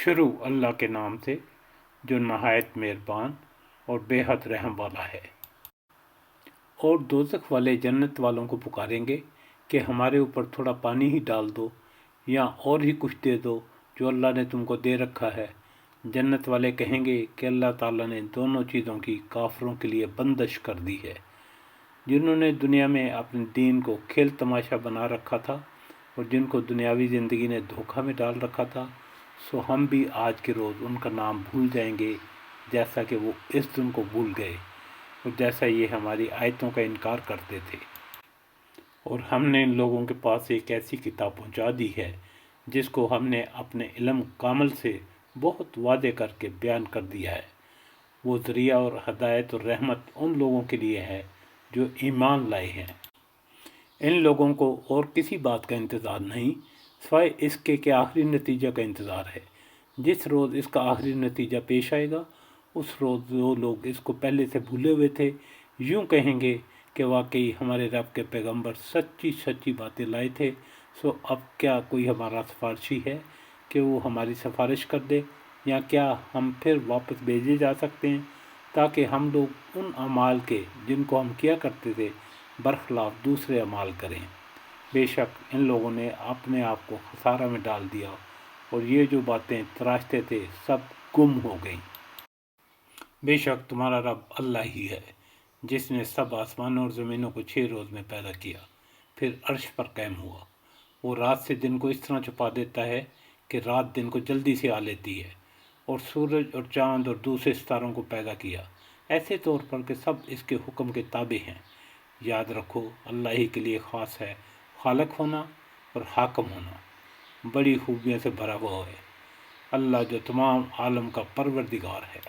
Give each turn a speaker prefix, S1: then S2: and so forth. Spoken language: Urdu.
S1: شروع اللہ کے نام سے جو نہایت مہربان اور بے حد رحم والا ہے۔ اور دوزخ والے جنت والوں کو پکاریں گے کہ ہمارے اوپر تھوڑا پانی ہی ڈال دو یا اور ہی کچھ دے دو جو اللہ نے تم کو دے رکھا ہے۔ جنت والے کہیں گے کہ اللہ تعالیٰ نے دونوں چیزوں کی کافروں کے لیے بندش کر دی ہے۔ جنہوں نے دنیا میں اپنے دین کو کھیل تماشا بنا رکھا تھا اور جن کو دنیاوی زندگی نے دھوکہ میں ڈال رکھا تھا، سو ہم بھی آج کے روز ان کا نام بھول جائیں گے جیسا کہ وہ اس دن کو بھول گئے اور جیسا یہ ہماری آیتوں کا انکار کرتے تھے۔ اور ہم نے ان لوگوں کے پاس ایک ایسی کتاب پہنچا دی ہے جس کو ہم نے اپنے علم کامل سے بہت واضح کر کے بیان کر دیا ہے۔ وہ ذریعہ اور ہدایت اور رحمت ان لوگوں کے لیے ہے جو ایمان لائے ہیں۔ ان لوگوں کو اور کسی بات کا انتظار نہیں سوائے اس کے کہ آخری نتیجہ کا انتظار ہے۔ جس روز اس کا آخری نتیجہ پیش آئے گا اس روز وہ لوگ اس کو پہلے سے بھولے ہوئے تھے یوں کہیں گے کہ واقعی ہمارے رب کے پیغمبر سچی سچی باتیں لائے تھے، سو اب کیا کوئی ہمارا سفارشی ہے کہ وہ ہماری سفارش کر دے، یا کیا ہم پھر واپس بھیجے جا سکتے ہیں تاکہ ہم لوگ ان اعمال کے جن کو ہم کیا کرتے تھے برخلاف دوسرے اعمال کریں۔ بے شک ان لوگوں نے اپنے آپ کو خسارہ میں ڈال دیا اور یہ جو باتیں تراشتے تھے سب گم ہو گئیں۔ بے شک تمہارا رب اللہ ہی ہے جس نے سب آسمانوں اور زمینوں کو 6 روز میں پیدا کیا، پھر عرش پر قائم ہوا۔ وہ رات سے دن کو اس طرح چھپا دیتا ہے کہ رات دن کو جلدی سے آ لیتی ہے، اور سورج اور چاند اور دوسرے ستاروں کو پیدا کیا ایسے طور پر کہ سب اس کے حکم کے تابع ہیں۔ یاد رکھو اللہ ہی کے لیے خاص ہے خالق ہونا اور حاکم ہونا، بڑی خوبیوں سے بھرا ہوا ہے اللہ جو تمام عالم کا پروردگار ہے۔